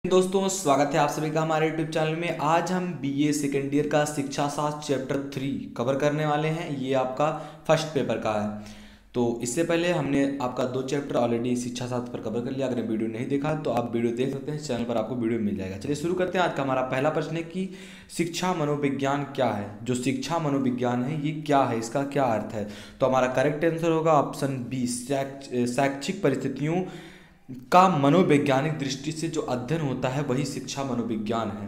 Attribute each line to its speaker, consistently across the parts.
Speaker 1: दोस्तों, स्वागत है आप सभी का हमारे YouTube चैनल में। आज हम बीए सेकेंड ईयर का शिक्षा शास्त्र चैप्टर 3 कवर करने वाले हैं। ये आपका फर्स्ट पेपर का है। तो इससे पहले हमने आपका 2 चैप्टर ऑलरेडी शिक्षा शास्त्र पर कवर कर लिया। अगर वीडियो नहीं देखा तो आप वीडियो देख सकते हैं, चैनल पर आपको वीडियो मिल जाएगा। चलिए शुरू करते हैं। आज का हमारा पहला प्रश्न है कि शिक्षा मनोविज्ञान क्या है। जो शिक्षा मनोविज्ञान है ये क्या है, इसका क्या अर्थ है। तो हमारा करेक्ट आंसर होगा ऑप्शन बी, शैक्षिक परिस्थितियों का मनोवैज्ञानिक दृष्टि से जो अध्ययन होता है वही शिक्षा मनोविज्ञान है।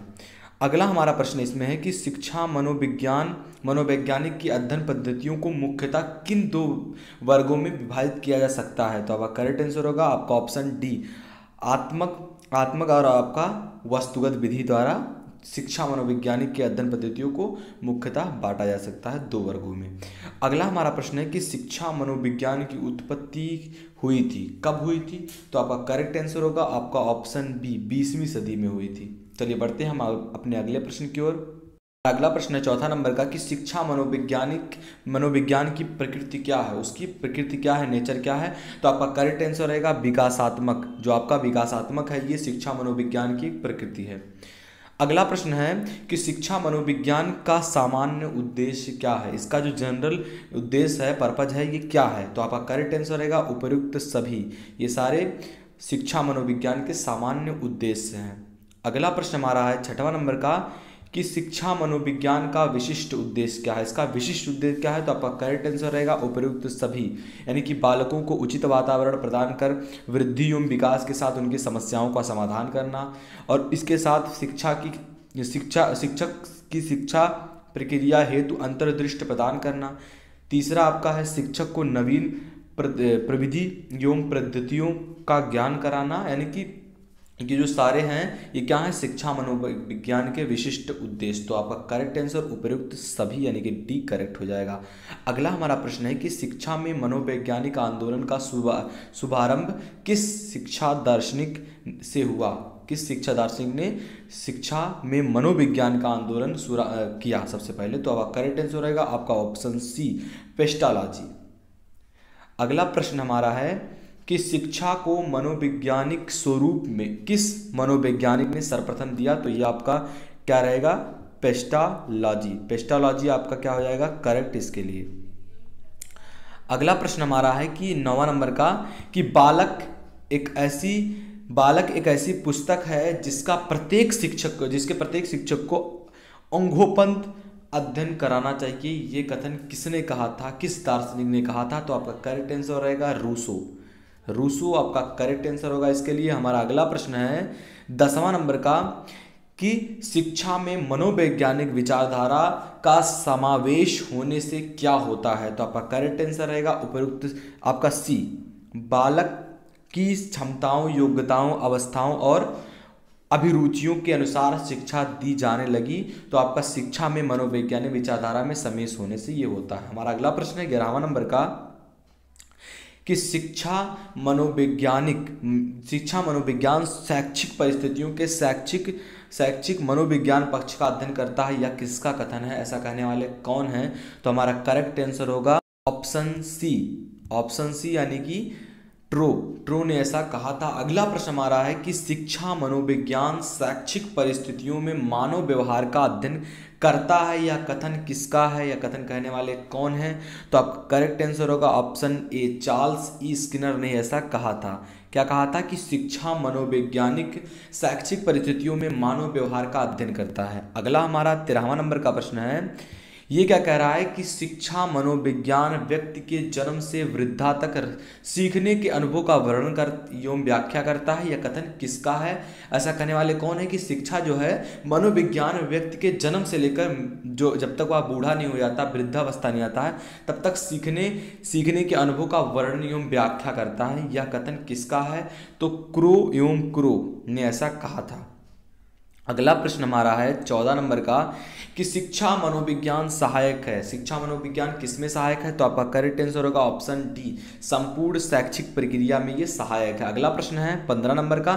Speaker 1: अगला हमारा प्रश्न इसमें है कि शिक्षा मनोवैज्ञानिक की अध्ययन पद्धतियों को मुख्यतः किन 2 वर्गों में विभाजित किया जा सकता है। तो आपका करेक्ट आंसर होगा आपका ऑप्शन डी, आत्मक और आपका वस्तुगत विधि द्वारा शिक्षा मनोवैज्ञानिक के अध्ययन पद्धतियों को मुख्यतः बांटा जा सकता है 2 वर्गों में। अगला हमारा प्रश्न है कि शिक्षा मनोविज्ञान की उत्पत्ति हुई थी, कब हुई थी। तो आपका करेक्ट आंसर होगा आपका ऑप्शन बी, 20वीं सदी में हुई थी। चलिए बढ़ते हैं हम अपने अगले प्रश्न की ओर। अगला प्रश्न है चौथा नंबर का कि शिक्षा मनोविज्ञान की प्रकृति क्या है, उसकी प्रकृति क्या है, नेचर क्या है। तो आपका करेक्ट आंसर रहेगा विकासात्मक। जो आपका विकासात्मक है ये शिक्षा मनोविज्ञान की प्रकृति है। अगला प्रश्न है कि शिक्षा मनोविज्ञान का सामान्य उद्देश्य क्या है। इसका जो जनरल उद्देश्य है, पर्पज है, ये क्या है। तो आपका करेक्ट आंसर रहेगा उपयुक्त सभी। ये सारे शिक्षा मनोविज्ञान के सामान्य उद्देश्य हैं। अगला प्रश्न हमारा है 6वां नंबर का कि शिक्षा मनोविज्ञान का विशिष्ट उद्देश्य क्या है। इसका विशिष्ट उद्देश्य क्या है। तो आपका करेक्ट आंसर रहेगा उपयुक्त सभी, यानी कि बालकों को उचित वातावरण प्रदान कर वृद्धि एवं विकास के साथ उनकी समस्याओं का समाधान करना, और इसके साथ शिक्षक की शिक्षा प्रक्रिया हेतु अंतर्दृष्टि प्रदान करना। तीसरा आपका है शिक्षक को नवीन प्रविधि एवं पद्धतियों का ज्ञान कराना, यानी कि ये जो सारे हैं ये क्या है, शिक्षा मनोविज्ञान के विशिष्ट उद्देश्य। तो आपका करेक्ट आंसर उपयुक्त सभी, यानी कि डी करेक्ट हो जाएगा। अगला हमारा प्रश्न है कि शिक्षा में मनोवैज्ञानिक आंदोलन का शुभारंभ किस शिक्षा दार्शनिक से हुआ। किस शिक्षा दार्शनिक ने शिक्षा में मनोविज्ञान का आंदोलन किया सबसे पहले। तो आपका करेक्ट आंसर रहेगा आपका ऑप्शन सी, पेस्टालॉजी। अगला प्रश्न हमारा है कि शिक्षा को मनोवैज्ञानिक स्वरूप में किस मनोवैज्ञानिक ने सर्वप्रथम दिया। तो ये आपका क्या रहेगा, पेस्टालॉजी। पेस्टालॉजी आपका क्या हो जाएगा, करेक्ट इसके लिए। अगला प्रश्न हमारा है कि 9वां नंबर का कि बालक एक ऐसी पुस्तक है जिसके प्रत्येक शिक्षक को अंगोपंत अध्ययन कराना चाहिए। ये कथन किसने कहा था, किस दार्शनिक ने कहा था। तो आपका करेक्ट आंसर रहेगा रूसो आपका करेक्ट आंसर होगा इसके लिए। हमारा अगला प्रश्न है 10वां नंबर का कि शिक्षा में मनोवैज्ञानिक विचारधारा का समावेश होने से क्या होता है। तो आपका करेक्ट आंसर रहेगा उपयुक्त आपका सी, बालक की क्षमताओं, योग्यताओं, अवस्थाओं और अभिरुचियों के अनुसार शिक्षा दी जाने लगी। तो आपका शिक्षा में मनोवैज्ञानिक विचारधारा में समावेश होने से ये होता है। हमारा अगला प्रश्न है 11वां नंबर का कि शिक्षा मनोविज्ञान शैक्षिक परिस्थितियों के शैक्षिक मनोविज्ञान पक्ष का अध्ययन करता है, या किसका कथन है, ऐसा कहने वाले कौन है। तो हमारा करेक्ट आंसर होगा ऑप्शन सी, यानी कि ट्रो ने ऐसा कहा था। अगला प्रश्न हमारा है कि शिक्षा मनोविज्ञान शैक्षिक परिस्थितियों में मानव व्यवहार का अध्ययन करता है, या कथन किसका है, या कथन कहने वाले कौन है। तो आपका करेक्ट आंसर होगा option A, Charles E Skinner ने ऐसा कहा था। क्या कहा था कि शिक्षा मनोवैज्ञानिक शैक्षिक परिस्थितियों में मानव व्यवहार का अध्ययन करता है। अगला हमारा 13वां नंबर का प्रश्न है, ये क्या कह रहा है कि शिक्षा मनोविज्ञान व्यक्ति के जन्म से वृद्धा तक सीखने के अनुभव का वर्णन कर एवं व्याख्या करता है, या कथन किसका है, ऐसा कहने वाले कौन है। कि शिक्षा जो है मनोविज्ञान व्यक्ति के जन्म से लेकर जो जब तक वह बूढ़ा नहीं हो जाता, वृद्धावस्था नहीं आता है, तब तक सीखने के अनुभव का वर्णन एवं व्याख्या करता है। यह कथन किसका है। तो क्रो ने ऐसा कहा था। अगला प्रश्न हमारा है 14 नंबर का कि शिक्षा मनोविज्ञान सहायक है। शिक्षा मनोविज्ञान किसमें सहायक है। तो आपका करेक्ट आंसर होगा ऑप्शन डी, संपूर्ण शैक्षिक प्रक्रिया में ये सहायक है। अगला प्रश्न है 15 नंबर का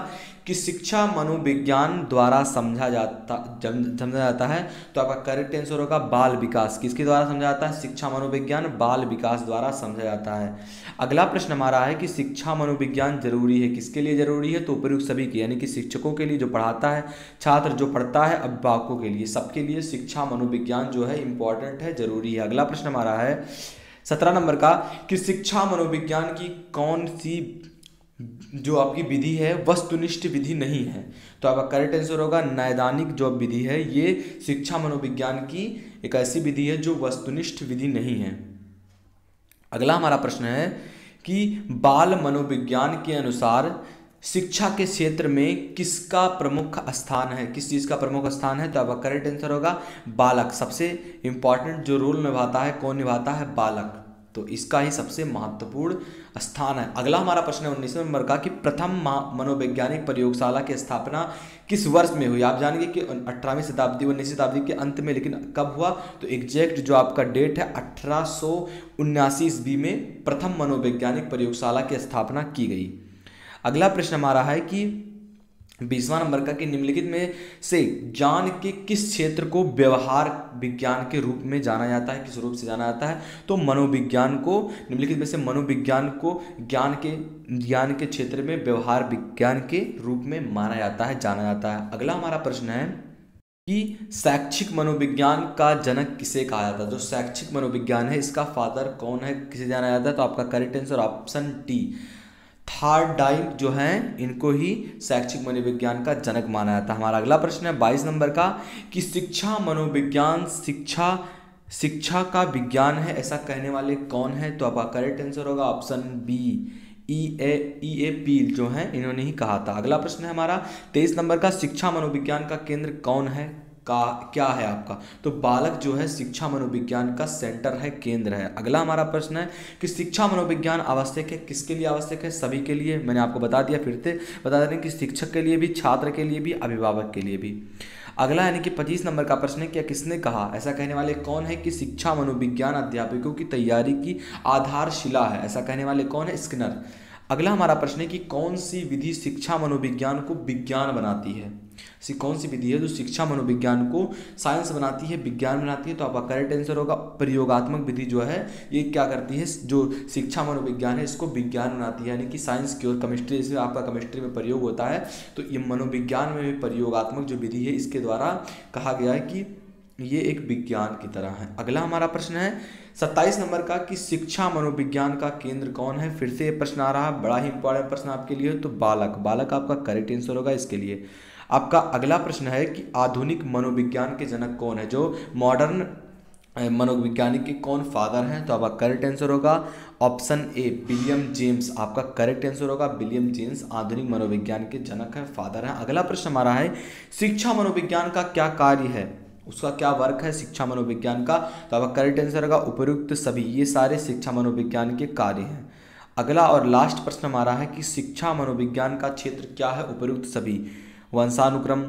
Speaker 1: कि शिक्षा मनोविज्ञान द्वारा समझा जाता है, तो आपका करेक्ट आंसर होगा बाल विकास। किसके द्वारा समझा जाता है? शिक्षा मनोविज्ञान बाल विकास द्वारा समझा जाता है। अगला प्रश्न हमारा है कि शिक्षा मनोविज्ञान जरूरी है, किसके लिए जरूरी है? तो उपयुक्त सभी के, यानी कि शिक्षकों के लिए जो पढ़ाता है, छात्र जो पढ़ता है, अभिभावकों के लिए, सबके लिए शिक्षा मनोविज्ञान जो है इंपॉर्टेंट है, जरूरी है। अगला प्रश्न हमारा है 17 नंबर का कि शिक्षा मनोविज्ञान की कौन सी जो आपकी विधि है वस्तुनिष्ठ विधि नहीं है? तो आपका करेक्ट आंसर होगा नैदानिक जो विधि है, ये शिक्षा मनोविज्ञान की एक ऐसी विधि है जो वस्तुनिष्ठ विधि नहीं है। अगला हमारा प्रश्न है कि बाल मनोविज्ञान के अनुसार शिक्षा के क्षेत्र में किसका प्रमुख स्थान है? किस चीज़ का प्रमुख स्थान है? तो आपका करेक्ट आंसर होगा बालक। सबसे इंपॉर्टेंट जो रोल निभाता है, कौन निभाता है? बालक। तो इसका ही सबसे महत्वपूर्ण स्थान है। अगला हमारा प्रश्न है 19 नंबर का कि प्रथम मनोवैज्ञानिक प्रयोगशाला की स्थापना किस वर्ष में हुई? आप जानेंगे कि 18वीं शताब्दी 19वीं शताब्दी के अंत में, लेकिन कब हुआ? तो एग्जैक्ट जो आपका डेट है 1879 ईस्वी में प्रथम मनोवैज्ञानिक प्रयोगशाला की स्थापना की गई। अगला प्रश्न हमारा है कि 20वां नंबर का कि निम्नलिखित में से ज्ञान के किस क्षेत्र को व्यवहार विज्ञान के रूप में जाना जाता है? किस रूप से जाना जाता है? तो मनोविज्ञान को, निम्नलिखित में से मनोविज्ञान को ज्ञान के क्षेत्र में व्यवहार विज्ञान के रूप में माना जाता है, जाना जाता है। अगला हमारा प्रश्न है कि शैक्षिक मनोविज्ञान का जनक किसे कहा जाता है? जो शैक्षिक मनोविज्ञान है इसका फादर कौन है, किसे जाना जाता है? तो आपका correct answer option D, Thorndike जो हैं, इनको ही शैक्षिक मनोविज्ञान का जनक माना जाता है। हमारा अगला प्रश्न है 22 नंबर का कि शिक्षा मनोविज्ञान शिक्षा का विज्ञान है, ऐसा कहने वाले कौन है? तो आपका करेक्ट आंसर होगा ऑप्शन बी, ई ए पील जो हैं, इन्होंने ही कहा था। अगला प्रश्न है हमारा 23 नंबर का शिक्षा मनोविज्ञान का केंद्र कौन है, क्या है आपका? तो बालक जो है शिक्षा मनोविज्ञान का सेंटर है, केंद्र है। अगला हमारा प्रश्न है कि शिक्षा मनोविज्ञान आवश्यक है, किसके लिए आवश्यक है? सभी के लिए। मैंने आपको बता दिया, फिर से बता दें कि शिक्षक के लिए भी, छात्र के लिए भी, अभिभावक के लिए भी। अगला यानी कि 25 नंबर का प्रश्न है क्या किसने कहा, ऐसा कहने वाले कौन है कि शिक्षा मनोविज्ञान अध्यापकों की तैयारी की आधारशिला है, ऐसा कहने वाले कौन है? स्किनर। अगला हमारा प्रश्न है कि कौन सी विधि शिक्षा मनोविज्ञान को विज्ञान बनाती है? कौन सी विधि है जो शिक्षा मनोविज्ञान को साइंस बनाती है, विज्ञान बनाती है? तो आपका करेक्ट आंसर होगा प्रयोगात्मक विधि जो है, ये क्या करती है? जो शिक्षा मनोविज्ञान है इसको विज्ञान बनाती है, यानी कि साइंस की और केमिस्ट्री, जैसे आपका केमिस्ट्री में प्रयोग होता है, तो ये मनोविज्ञान में भी प्रयोगात्मक जो विधि है इसके द्वारा कहा गया है कि ये एक विज्ञान की तरह है। अगला हमारा प्रश्न है 27 नंबर का कि शिक्षा मनोविज्ञान का केंद्र कौन है? फिर से ये प्रश्न आ रहा है, बड़ा ही इंपॉर्टेंट प्रश्न आपके लिए, तो बालक आपका करेक्ट आंसर होगा इसके लिए। आपका अगला प्रश्न है कि आधुनिक मनोविज्ञान के जनक कौन है? जो मॉडर्न मनोवैज्ञानिक के कौन फादर हैं? तो आपका करेक्ट आंसर होगा ऑप्शन ए, विलियम जेम्स। आपका करेक्ट आंसर होगा विलियम जेम्स आधुनिक मनोविज्ञान के जनक है, फादर हैं। अगला प्रश्न हमारा है शिक्षा मनोविज्ञान का क्या कार्य है, उसका क्या वर्क है शिक्षा मनोविज्ञान का? तो आपका करेक्ट आंसर होगा उपयुक्त सभी। ये सारे शिक्षा मनोविज्ञान के कार्य हैं। अगला और लास्ट प्रश्न हमारा है कि शिक्षा मनोविज्ञान का क्षेत्र क्या है? उपयुक्त सभी, वंशानुक्रम,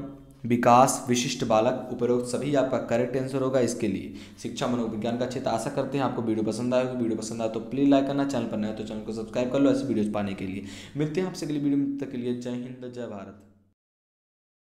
Speaker 1: विकास, विशिष्ट बालक, उपरोक्त सभी आपका करेक्ट आंसर होगा इसके लिए शिक्षा मनोविज्ञान का क्षेत्र। आशा करते हैं आपको वीडियो पसंद आएगा। वीडियो पसंद आए तो प्लीज लाइक करना, चैनल पर नया तो चैनल को सब्सक्राइब कर लो ऐसे वीडियोस पाने के लिए। मिलते हैं आपसे अगली वीडियो में, तक के लिए जय हिंद, जय भारत।